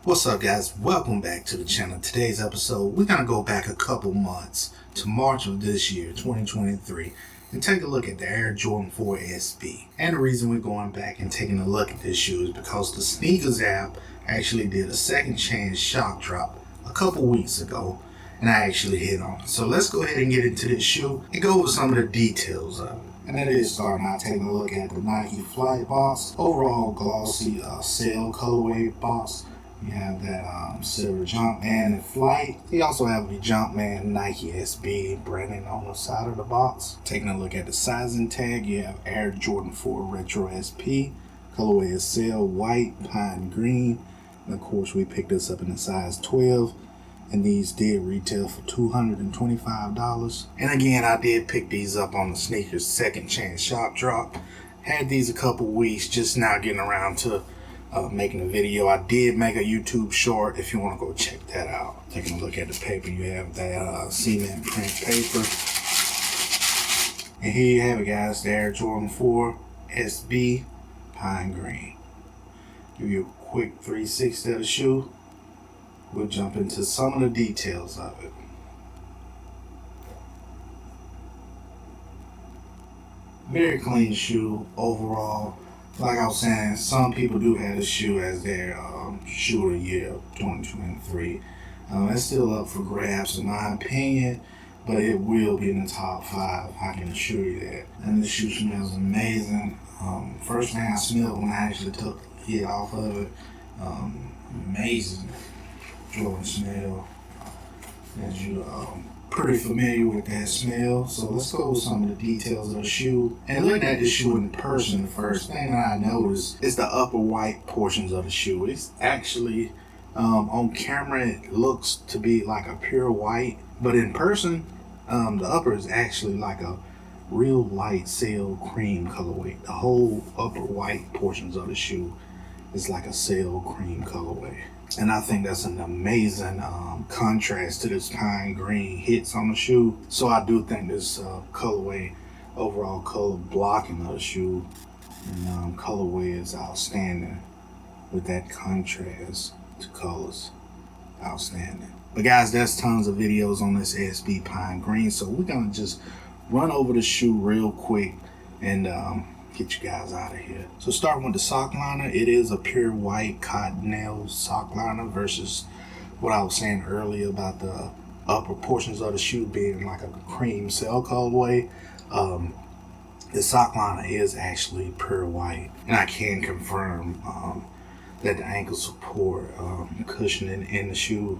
What's up, guys? Welcome back to the channel. Today's episode, we're going to go back a couple months to March of this year, 2023, and take a look at the Air Jordan 4 SB. And the reason we're going back and taking a look at this shoe is because the Sneakers app actually did a second chance shock drop a couple weeks ago, and I actually hit on it. So let's go ahead and get into this shoe and go over some of the details of it. And that is starting out taking a look at the Nike Flight box, overall glossy sail colorway box. You have that silver Jumpman in Flight. You also have the Jumpman Nike SB branding on the side of the box. Taking a look at the sizing tag, you have Air Jordan 4 Retro SP. Colorway is Sail White, Pine Green. And of course, we picked this up in the size 12. And these did retail for $225. And again, I did pick these up on the Sneakers second chance shop drop. Had these a couple weeks, just now getting around to making a video. I did make a YouTube short if you want to go check that out. Taking a look at the paper, you have that cement print paper. And here you have it, guys, the Air Jordan 4 SB Pine Green. Give you a quick 360 of the shoe. We'll jump into some of the details of it. Very clean shoe overall. Like I was saying, some people do have this shoe as their shoe of the year of 2023. It's still up for grabs in my opinion, but it will be in the top 5, I can assure you that. And this shoe smells amazing. First thing I smelled when I actually took the lid off of it, amazing Jordan smell. As you pretty familiar with that smell, so let's go with some of the details of the shoe. And looking at this shoe in person, the first thing that I noticed is the upper white portions of the shoe. It's actually on camera it looks to be like a pure white, but in person the upper is actually like a real light sail cream colorway. The whole upper white portions of the shoe is like a sail cream colorway. And I think that's an amazing contrast to this pine green hits on the shoe. So I do think this colorway, overall color blocking of the shoe and colorway is outstanding with that contrast to colors. Outstanding. But guys, there's tons of videos on this SB Pine Green. So we're going to just run over the shoe real quick and get you guys out of here. So starting with the sock liner, it is a pure white cottonelle sock liner versus what I was saying earlier about the upper portions of the shoe being like a cream cell colorway. The sock liner is actually pure white, and I can confirm that the ankle support cushioning in the shoe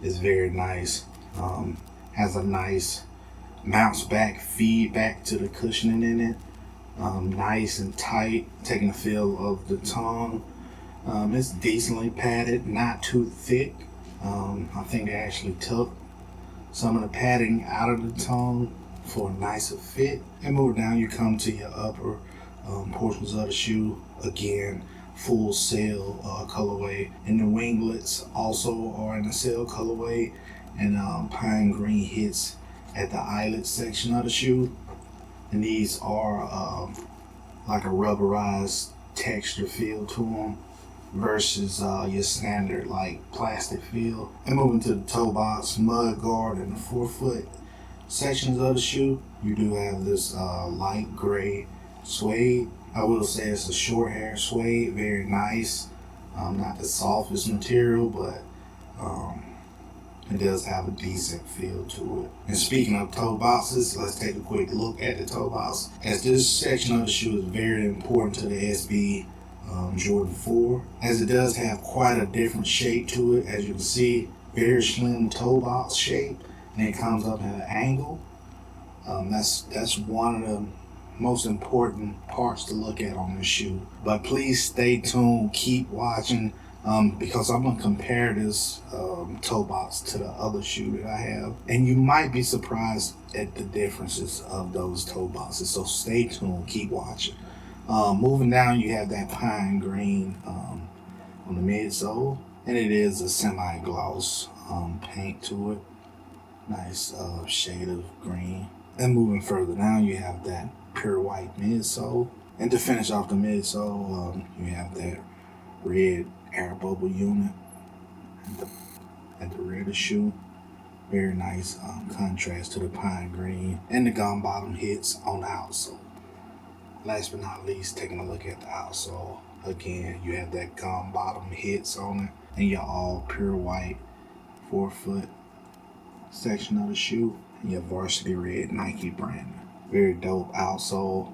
is very nice. Has a nice bounce back feedback to the cushioning in it. Nice and tight, taking the feel of the tongue. It's decently padded, not too thick. I think they actually took some of the padding out of the tongue for a nicer fit. And move down, you come to your upper portions of the shoe. Again, full sail colorway. And the winglets also are in the sail colorway. And pine green hits at the eyelet section of the shoe. And these are like a rubberized texture feel to them versus your standard like plastic feel. And moving to the toe box, mud guard, and the forefoot sections of the shoe, you do have this light gray suede. I will say it's a short hair suede, very nice. Not the softest material, but it does have a decent feel to it. And speaking of toe boxes, let's take a quick look at the toe box, as this section of the shoe is very important to the SB Jordan 4, as it does have quite a different shape to it. As you can see, very slim toe box shape, and it comes up at an angle. That's one of the most important parts to look at on this shoe. But please stay tuned, keep watching, because I'm gonna compare this toe box to the other shoe that I have, and you might be surprised at the differences of those toe boxes. So stay tuned, keep watching. Moving down, you have that pine green on the midsole, and it is a semi-gloss paint to it. Nice shade of green. And moving further down, you have that pure white midsole, and to finish off the midsole, you have that red air bubble unit. at the rear of the shoe. Very nice contrast to the pine green, and the gum bottom hits on the outsole. Last but not least, taking a look at the outsole. Again, you have that gum bottom hits on it, and your all pure white forefoot section of the shoe, and your varsity red Nike branding. Very dope outsole.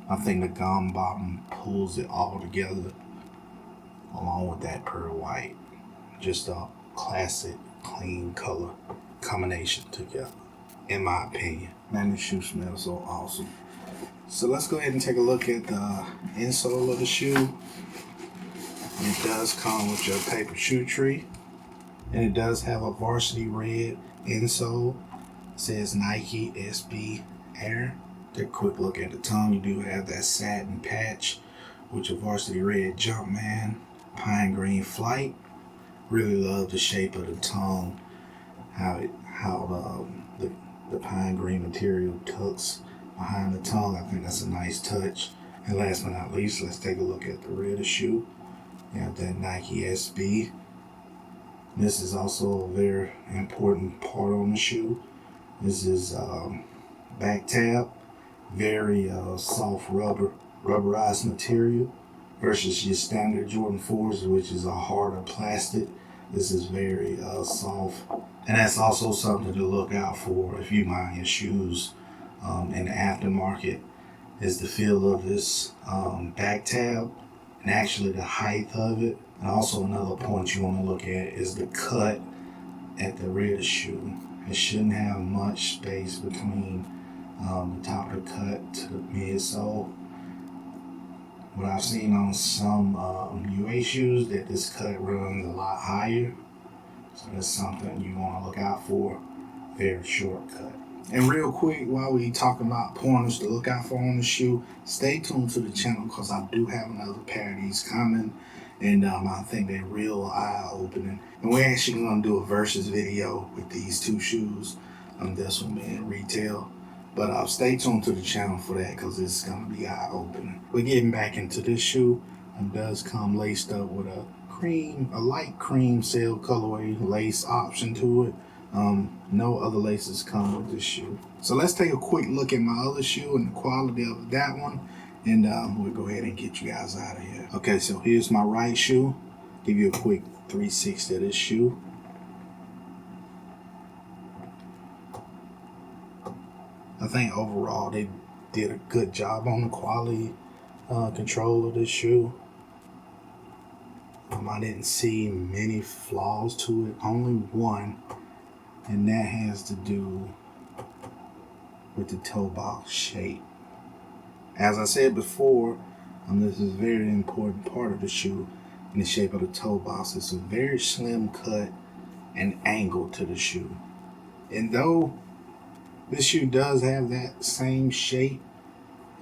I think the gum bottom pulls it all together along with that pure white. Just a classic, clean color combination together, in my opinion. Man, this shoe smells so awesome. So let's go ahead and take a look at the insole of the shoe. It does come with your paper shoe tree, and it does have a varsity red insole. It says Nike SB Air. Take a quick look at the tongue. You do have that satin patch with your varsity red Jumpman pine green flight. Really love the shape of the tongue, how the pine green material tucks behind the tongue. I think that's a nice touch. And last but not least, let's take a look at the rear of the shoe. You have that Nike SB. This is also a very important part on the shoe. This is back tab, very soft rubberized material versus your standard Jordan 4s, which is a harder plastic. This is very soft, and that's also something to look out for if you buy your shoes in the aftermarket, is the feel of this back tab and actually the height of it. And also another point you want to look at is the cut at the rear of the shoe. It shouldn't have much space between the top of the cut to the midsole. What I've seen on some UA shoes, that this cut runs a lot higher. So that's something you want to look out for. Very short cut. And real quick, while we talk about pointers to look out for on the shoe, stay tuned to the channel because I do have another pair of these coming. And I think they're real eye-opening. And we're actually going to do a versus video with these two shoes. This one being retail. But stay tuned to the channel for that because it's going to be eye-opening. We're getting back into this shoe. It does come laced up with a light cream sail colorway lace option to it. No other laces come with this shoe. So let's take a quick look at my other shoe and the quality of that one. And we'll go ahead and get you guys out of here. Okay, so here's my right shoe. Give you a quick 360 of this shoe. I think overall they did a good job on the quality control of this shoe. I didn't see many flaws to it, only one, and that has to do with the toe box shape. As I said before, this is a very important part of the shoe in the shape of the toe box. It's a very slim cut and angle to the shoe. And though this shoe does have that same shape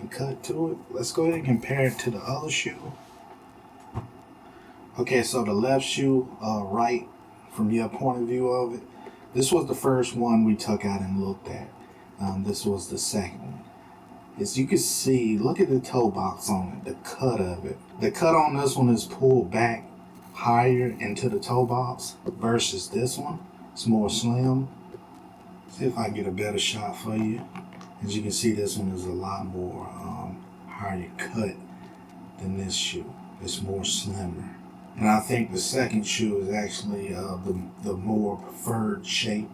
and cut to it, let's go ahead and compare it to the other shoe. Okay, so the left shoe, right from your point of view of it, this was the first one we took out and looked at. This was the second one. As you can see, look at the toe box on it, the cut of it. The cut on this one is pulled back higher into the toe box versus this one. It's more slim. See if I can get a better shot for you. As you can see, this one is a lot more higher cut than this shoe. It's more slimmer. And I think the second shoe is actually the more preferred shape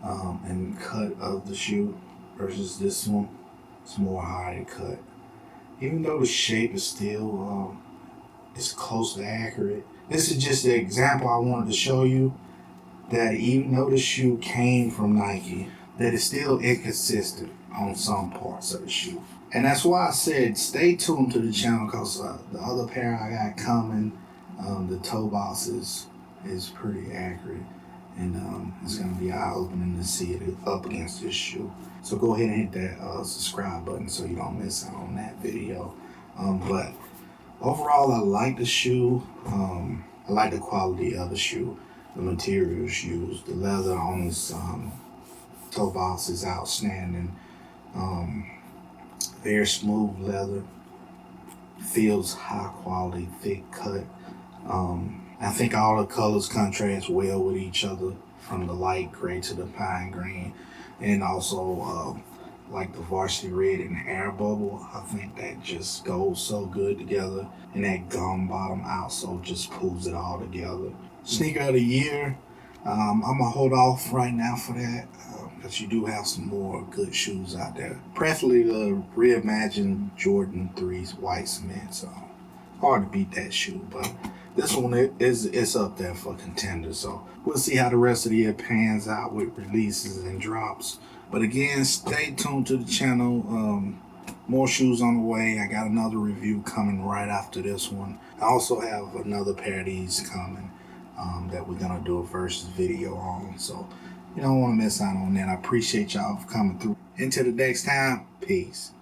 and cut of the shoe versus this one. It's more higher cut. Even though the shape is still it's close to accurate. This is just the example I wanted to show you, that even though the shoe came from Nike, that it's still inconsistent on some parts of the shoe. And that's why I said stay tuned to the channel, because the other pair I got coming, the toe box is pretty accurate, and it's going to be eye-opening to see it up against this shoe. So go ahead and hit that subscribe button so you don't miss out on that video. But overall, I like the shoe. I like the quality of the shoe, the materials used, the leather on this toe box is outstanding. Very smooth leather, feels high quality, thick cut. I think all the colors contrast well with each other, from the light gray to the pine green, and also like the varsity red and the air bubble. I think that just goes so good together, and that gum bottom outsole just pulls it all together. Sneaker of the year. I'm gonna hold off right now for that because you do have some more good shoes out there. Preferably the reimagined Jordan 3's white cement. So hard to beat that shoe, but this one is up there for contenders. So we'll see how the rest of the year pans out with releases and drops. But again, stay tuned to the channel. More shoes on the way. I got another review coming right after this one. I also have another pair of these coming that we're gonna do a versus video on. So you don't want to miss out on that. I appreciate y'all for coming through. Until the next time, peace.